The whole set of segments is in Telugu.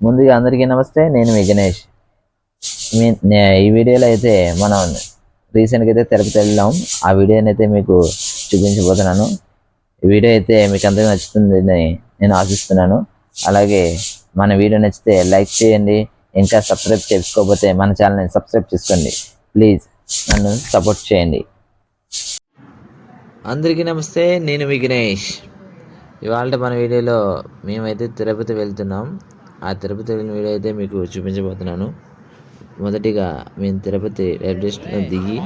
ముందుగా అందరికీ నమస్తే. నేను మీ గణేష్. ఈ వీడియోలో అయితే మనం రీసెంట్గా అయితే తిరుపతి వెళ్ళాం. ఆ వీడియోని అయితే మీకు చూపించబోతున్నాను. ఈ వీడియో అయితే మీకు అందరికీ నచ్చుతుందని నేను ఆశిస్తున్నాను. అలాగే మన వీడియో నచ్చితే లైక్ చేయండి. ఇంకా సబ్స్క్రైబ్ చేసుకోకపోతే మన ఛానల్ని సబ్స్క్రైబ్ చేసుకోండి. ప్లీజ్ నన్ను సపోర్ట్ చేయండి. అందరికీ నమస్తే. నేను మీ గణేష్. ఇవాళ మన వీడియోలో మేమైతే తిరుపతి వెళ్తున్నాం. ఆ తిరుపతి వెళ్ళిన వీడియో అయితే మీకు చూపించబోతున్నాను. మొదటిగా మేము తిరుపతి రైల్వే స్టేషన్లో దిగి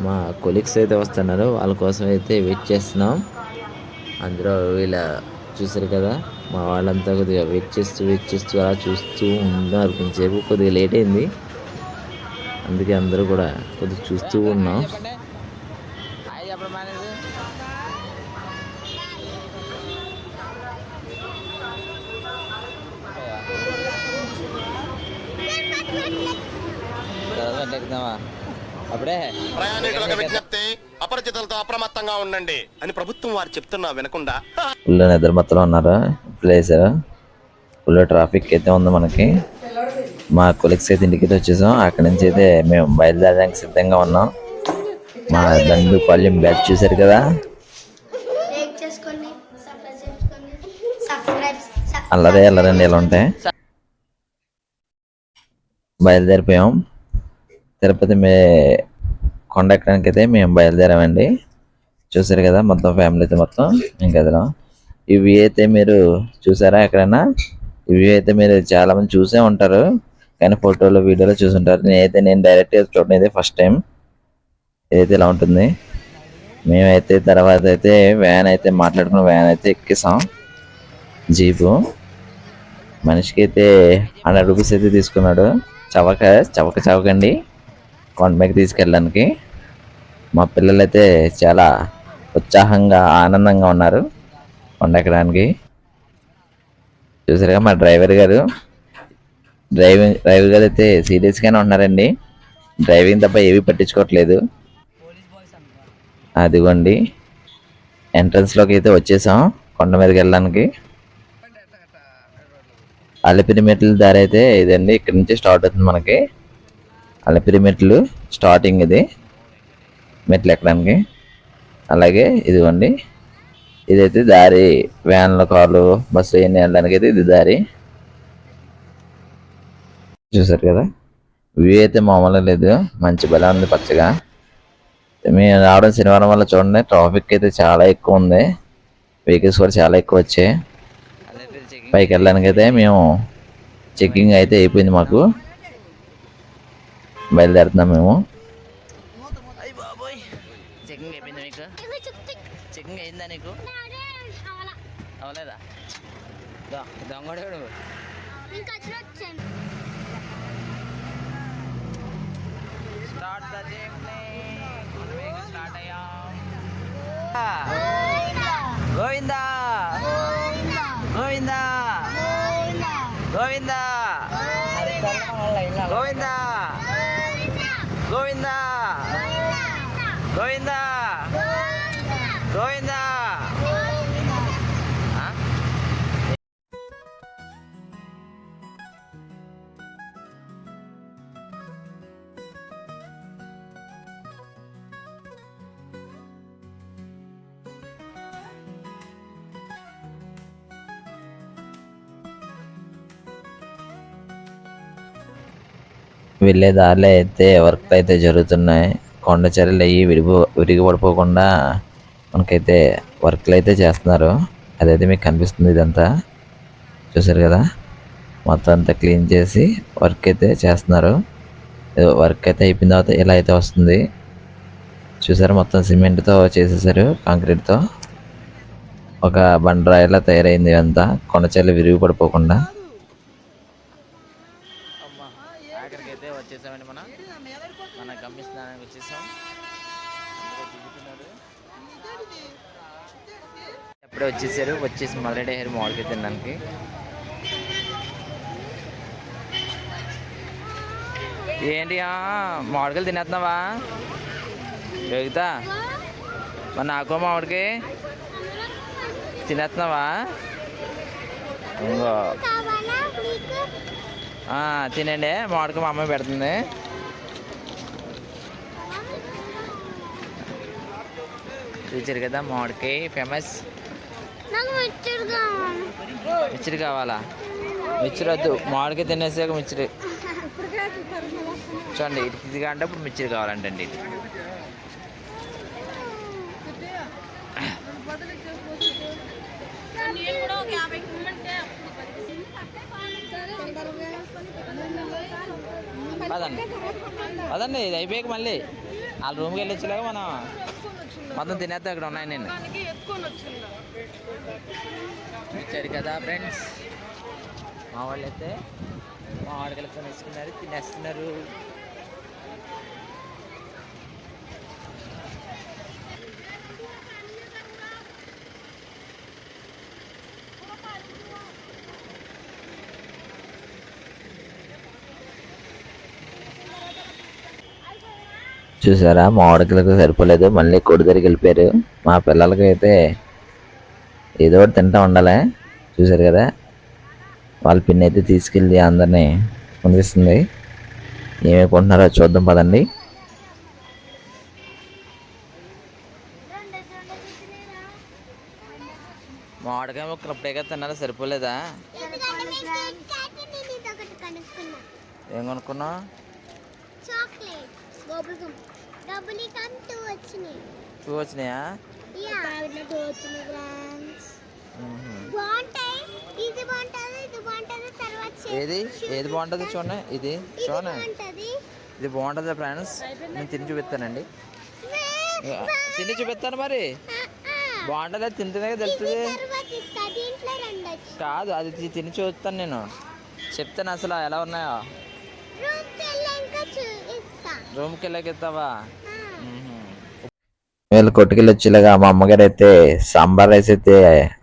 మా కొలీగ్స్ అయితే వస్తున్నారు, వాళ్ళ కోసం అయితే వెయిట్ చేస్తున్నాం. అందులో వీళ్ళ చూసారు కదా, మా వాళ్ళంతా కొద్దిగా వెయిట్ చేస్తూ అలా చూస్తూ ఉన్నారు. కొంచెంసేపు కొద్దిగా లేట్ అయింది, అందుకే అందరూ కూడా కొద్దిగా చూస్తూ ఉన్నాం. ప్రయాణికులకు విజ్ఞప్తి, అపరిచితులతో అప్రమత్తంగా ఉండండి అని ప్రభుత్వం వారు చెప్తున్నా వినకుండా ఫుల్ నిద్ర మొత్తం ఉన్నారు. ప్లేస్ ఫుల్ ట్రాఫిక్ అయితే ఉంది మనకి. మా కొలీగ్స్ అయితే ఇంటికి వచ్చేసాం. అక్కడి నుంచి అయితే మేము బయలుదేరడానికి సిద్ధంగా ఉన్నాం. మా దండుపాళ్యం బ్యాచ్ చూసారు కదా, అల్లరే అల్లరండి ఇలా ఉంటాయి. బయలుదేరిపోయాం. తిరుపతి కొండ ఎక్కడానికి అయితే మేము బయలుదేరామండి. చూసారు కదా, మొత్తం ఫ్యామిలీతో మొత్తం ఇంకా ఇవి అయితే మీరు చూసారా ఎక్కడైనా? ఇవి అయితే మీరు చాలా మంది చూసే ఉంటారు, కానీ ఫోటోలో వీడియోలో చూసుంటారు. నేను డైరెక్ట్గా చూడడం అయితే ఫస్ట్ టైం. ఇదైతే ఇలా ఉంటుంది. మేమైతే తర్వాత అయితే వ్యాన్ అయితే మాట్లాడుకున్న వ్యాన్ అయితే ఎక్కేసాం. జీపు మనిషికి అయితే 100 రూపీస్ అయితే తీసుకున్నాడు. చవకండి కొండపైకి తీసుకెళ్ళడానికి. మా పిల్లలైతే చాలా ఉత్సాహంగా ఆనందంగా ఉన్నారు కొండ ఎక్కడానికి. చూసారుగా మా డ్రైవర్ గారు అయితే సీరియస్గానే ఉన్నారండి. డ్రైవింగ్ తప్ప ఏవి పట్టించుకోవట్లేదు. అదిగోండి, ఎంట్రన్స్లోకి అయితే వచ్చేసాం కొండ మీదకి వెళ్ళడానికి. అలిపిరి మెట్ల దారి అయితే ఇదండి, ఇక్కడ నుంచి స్టార్ట్ అవుతుంది మనకి. అలిపిరి మెట్లు స్టార్టింగ్ ఇది, మెట్లు ఎక్కడానికి. అలాగే ఇదిగోండి, ఇదైతే దారి. వ్యాన్లు, కార్లు, బస్సు ఇవన్నీ వెళ్ళడానికి అయితే ఇది దారి. చూసారు కదా, వ్యూ అయితే మామూలుగా లేదు, మంచి బలం ఉంది పచ్చగా. మేము రావడం శనివారం వల్ల చూడండి, ట్రాఫిక్ అయితే చాలా ఎక్కువ ఉంది. వెహికల్స్ కూడా చాలా ఎక్కువ వచ్చాయి. పైకి వెళ్ళడానికి అయితే మేము చెక్కింగ్ అయితే అయిపోయింది మాకు. బయలుదేరుతున్నాం మేము. చెకింగ్ అయిందా నీకు? అవలేదా? దొంగడు స్టార్ట్ ద జర్నీ. స్టార్ట్ అయ్యాం. గోవిందా గోవిందా గోవిందా గోవిందా గోవిందా గోవిందా గోవిందా. వెళ్ళే దారిలో అయితే వర్క్లు అయితే జరుగుతున్నాయి. కొండ చర్యలు అయ్యి విరిగి పడిపోకుండా మనకైతే వర్క్లు అయితే చేస్తున్నారు. అదైతే మీకు కనిపిస్తుంది. ఇదంతా చూసారు కదా, మొత్తం అంతా క్లీన్ చేసి వర్క్ అయితే చేస్తున్నారు. వర్క్ అయితే అయిపోయిన తర్వాత ఇలా అయితే వస్తుంది. చూసారు, మొత్తం సిమెంట్తో చేసేసారు, కాంక్రీట్తో. ఒక బండరాయిలా తయారైంది అంతా, కొండ చర్యలు విరిగి పడిపోకుండా. అయితే వచ్చేసామండి, మన గమ్యస్థానానికి వచ్చేసాం. ఎప్పుడే వచ్చేసి మల్లెడ హెయిర్ మామిడికి తినడానికి. ఏంటి మామిడికాయలు తినేస్తున్నావా? యోగితా, మరి నాకు మామిడికి తినేస్తున్నావా? ఇంకో తినండి మామిడికాయ మా అమ్మాయి పెడుతుంది. చూసారు కదా మామిడికాయ ఫేమస్. మిక్చర్ కావాలా? మిక్చర్ వద్దు, మామిడికాయ తినేసాక మిక్చర్ చూడండి. ఇది కంటే ఇప్పుడు మిక్చర్ కావాలంటండి. ఇది పదండి పదండి, ఇది అయిపోయాక మళ్ళీ వాళ్ళ రూమ్కి వెళ్ళి వచ్చేలాగా మనం మొత్తం తినేద్దాం. ఇక్కడ ఉన్నాయి నేను ఇచ్చారు కదా ఫ్రెండ్స్. మా వాళ్ళు అయితే మామిడికాయలు కొనేసుకున్నారు, తినేస్తున్నారు. చూసారా, మామిడికాయలకు సరిపోలేదు, మళ్ళీ కొడి దగ్గరికి వెళ్ళిపోయారు. మా పిల్లలకి అయితే ఏదో ఒకటి తింటా ఉండాలి. చూసారు కదా, వాళ్ళ పిన్ని అయితే తీసుకెళ్ళి అందరినీ కొనిపిస్తుంది. ఏమేమి కొంటున్నారో చూద్దాం పదండి. మామిడికాయ ముక్కలు అప్పుడే కదా తిన్నారా, సరిపోలేదా? ఏం కొనుక్కున్నావు? టూ వచ్చినాయా? ఏది ఏది బాగుంటుంది చూడండి. ఇది చూడండి, ఇది బాగుంటుంది ఫ్రెండ్స్. నేను తిని చూపిస్తానండి, తిని చూపిస్తాను. మరి బాగుంటుంది, తింటేనే తెలుస్తుంది. కాదు, అది తిని చూస్తాను, నేను చెప్తాను అసలు ఎలా ఉన్నాయో. రూమ్కి వెళ్ళాక ఇస్తావా? వీళ్ళు కొట్టుకెళ్ళి వచ్చేలాగా మా అమ్మగారు అయితే సాంబార్ రైస్ అయితే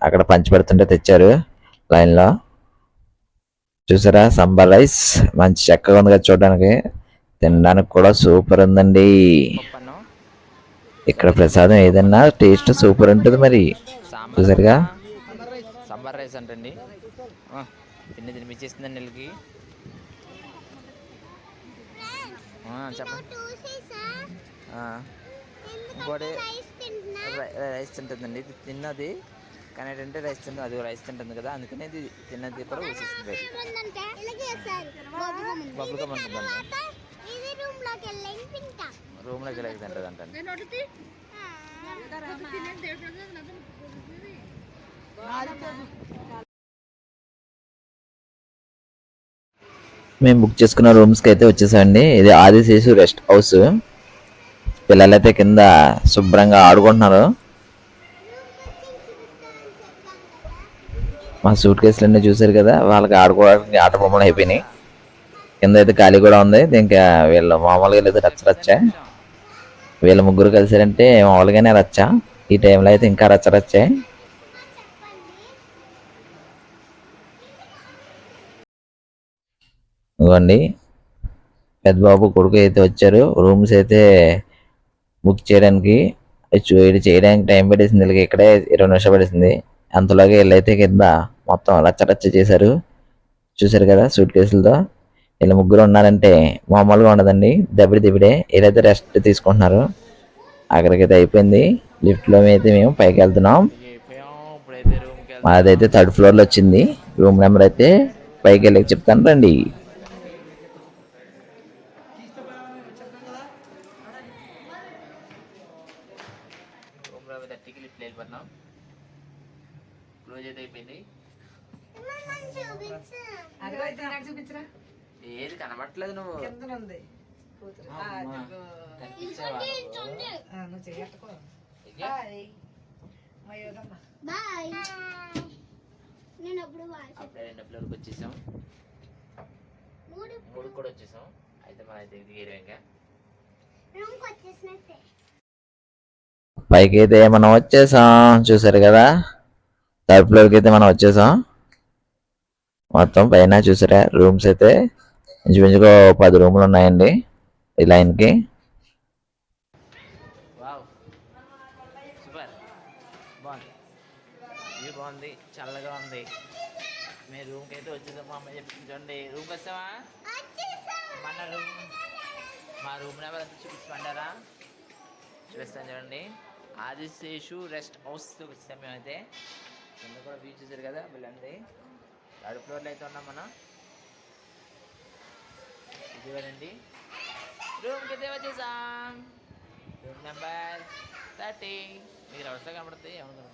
అక్కడ పంచి పెడుతుంటే తెచ్చారు లైన్లో. చూసారా, సాంబార్ రైస్ మంచి చక్కగా ఉంది కదా చూడడానికి, తినడానికి కూడా సూపర్ ఉందండి. పప్పన్నం, ఇక్కడ ప్రసాదం ఏదన్నా టేస్ట్ సూపర్ ఉంటుంది మరి. చూసారుగా, సాంబార్ రైస్ అంటండి. తిని తినిపించేస్తుందండి వీళ్ళకి. చెప్పండి. ఇంకోటి రైస్ తింటుందండి. ఇది తిన్నది కానీ ఏంటంటే రైస్ తింటుంది, అది రైస్ తింటుంది కదా, అందుకని ఇది తిన్నది కూడా ఊసేస్తుంది. బబ్బులుగా ఉంటుందండి. రూమ్లోకి వెళ్ళి తింటుంది అంటండి. మేము బుక్ చేసుకున్న రూమ్స్కి అయితే వచ్చేసామండి. ఇది ఆదిశేషు రెస్ట్ హౌస్. పిల్లలైతే కింద శుభ్రంగా ఆడుకుంటున్నారు. మా సూట్ కేసులన్నీ చూసారు కదా, వాళ్ళకి ఆడుకోవడానికి ఆట బొమ్మలు అయిపోయినాయి. కింద అయితే ఖాళీ కూడా ఉంది. ఇంకా వీళ్ళు మామూలుగా లేదు, రచ్చ. వీళ్ళ ముగ్గురు కలిసారంటే మామూలుగానే రచ్చ. ఈ టైంలో అయితే ఇంకా రచ్చే. ఇవ్వండి, పెద్ద బాబు కొడుకు అయితే వచ్చారు. రూమ్స్ అయితే బుక్ చేయడానికి చేయడానికి టైం పట్టేసింది వీళ్ళకి. ఇక్కడే 20 నిమిషాలు పడేసింది. అంతలోగా వీళ్ళైతే కింద మొత్తం రచ్చ చేశారు. చూసారు కదా, సూట్ కేసులతో. వీళ్ళు ముగ్గురు ఉన్నారంటే మామూలుగా ఉండదండి, దెబ్బడే. వీళ్ళైతే రెస్ట్ తీసుకుంటున్నారు. అక్కడికైతే అయిపోయింది. లిఫ్ట్లో అయితే మేము పైకి వెళ్తున్నాం. ఇప్పుడైతే రూమ్కి మాదైతే 3rd ఫ్లోర్లో వచ్చింది. రూమ్ నెంబర్ అయితే పైకి వెళ్ళి చెప్తాను రండి. వెళ్ళిపోతున్నాం. క్లోజ్ అయితే అయిపోయింది. ఏది కనబట్టలేదు నువ్వు. అప్పుడే 2వ ఫ్లోర్కి వచ్చేసాం. 3 కూడా వచ్చేసాం. అయితే మనం అయితే దిగేరం ఇంకా. పైకి అయితే మనం వచ్చేసాం. చూసారు కదా, 3rd ఫ్లోర్కి అయితే మనం వచ్చేసాం. మొత్తం పైన చూసారా, రూమ్స్ అయితే ఇంచుమించుగా 10 రూములు ఉన్నాయండి ఈ లైన్కి. సూపర్ బాగుంది, వ్యూ బాగుంది, చల్లగా ఉంది. మేము రూమ్కి అయితే వచ్చేసాం. మా అమ్మాయి చెప్తుంది చూడండి రూమ్కి వస్తావా మన రూమ్ మా రూమ్ నెంబర్ అంతా చూపించమంటారా? చూపిస్తాను చూడండి. ఆదిశేషు రెస్ట్ హౌస్కి వచ్చాం మేమైతే. కింద కూడా వ్యూ చూసారు కదా వీళ్ళండి. 3rd ఫ్లోర్లో అయితే ఉన్నాం మనం. ఇదివేనండి రూమ్కి అయితే వచ్చేసాం. Room number 30. మీకు రౌస్లో కనబడుతుంది ఏమనుకుంటా.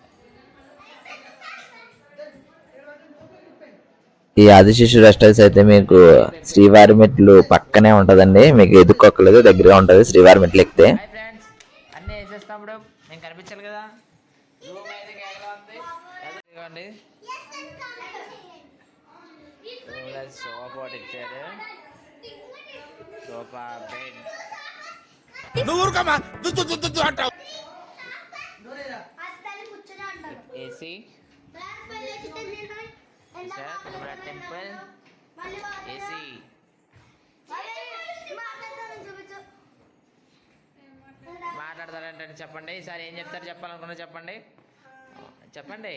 ఈ ఆదిశేషు రెస్ట్ హౌస్ అయితే మీకు శ్రీవారి మెట్లు పక్కనే ఉంటదండి. మీకు ఎదుక్కోక్కలేదు, దగ్గరగా ఉంటది శ్రీవారి మెట్లు ఎక్కితే. హాయ్ ఫ్రెండ్స్, అన్నీ వేసేస్తాప్పుడు నేను కనిపించాలి కదా. రూమ్ అయితే కేకలా ఉంది ఇదిగోండి. రూమ్లో సోఫా ఒకటి ఇచ్చారు. Sofa bed AC temple AC. మాట్లాడతారంటే చెప్పండి. ఈసారి ఏం చెప్తారు చెప్పాలనుకున్నా చెప్పండి. చెప్పండి.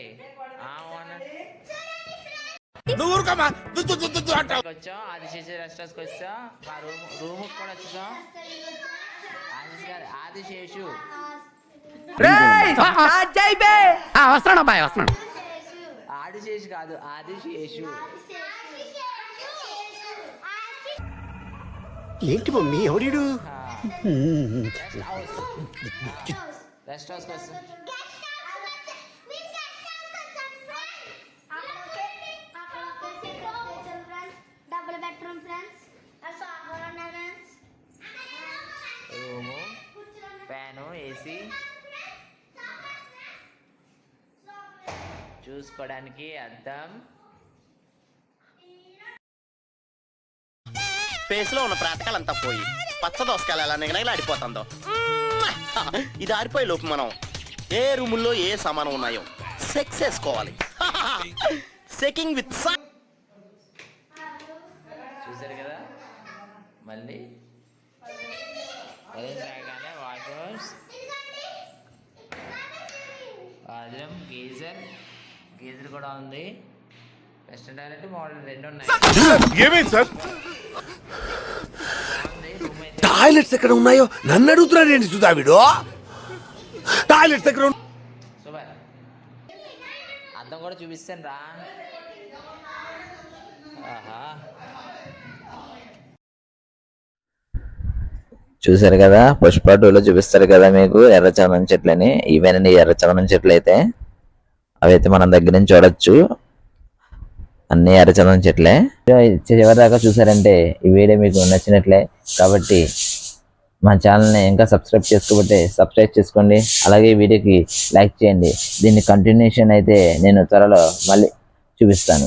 వచ్చాం ఆదిశేషు రెస్టారెంట్కి వచ్చాం. మా రూమ్ కూడా వచ్చాం. ఆదిశేషు ఆదిశేషు కాదు ఆదిశేషు. ఏంటి మమ్మీ ఎవడు? రెస్ట్ హౌస్కి వస్తాం. రూము, ఫ్యాను, ఏసీ, చూసుకోవడానికి అద్దం. ఫేస్ లో ఉన్న ప్రాతకాలంతా పోయి పచ్చ దోసకాయలు ఎలా నిగనగలాడిపోతుందో. ఇది ఆరిపోయే లోపు మనం ఏ రూముల్లో ఏ సామానం ఉన్నాయో సెక్స్ చేసుకోవాలి. సెకింగ్ విత్ చూసారు కదా. మళ్ళీ రాగానే వాష్రూమ్స్, బాత్రూమ్, గీజర్ కూడా ఉంది. వెస్టర్న్ టాయిలెట్ మోడల్ 2 ఉన్నాయి. టాయిలెట్స్ ఎక్కడ ఉన్నాయో నన్ను అడుగుతున్నాడు ఏంటి సుధావిడు? టాయిలెట్స్ ఎక్కడ సూపర్. అద్దం కూడా చూపిస్తాను రా. ఆహా, చూసారు కదా పుష్ప 2లో చూపిస్తారు కదా మీకు ఎర్రచందనం చెట్లని. ఇవేనండి ఎర్రచందనం చెట్లు అయితే. అవైతే మనం దగ్గర నుంచి చూడొచ్చు. అన్ని ఎర్రచందనం చెట్లే. చివరి దాకా చూసారంటే ఈ వీడియో మీకు నచ్చినట్లే. కాబట్టి మా ఛానల్ని ఇంకా సబ్స్క్రైబ్ చేసుకోబట్టే సబ్స్క్రైబ్ చేసుకోండి. అలాగే ఈ వీడియోకి లైక్ చేయండి. దీన్ని కంటిన్యూషన్ అయితే నేను త్వరలో మళ్ళీ చూపిస్తాను.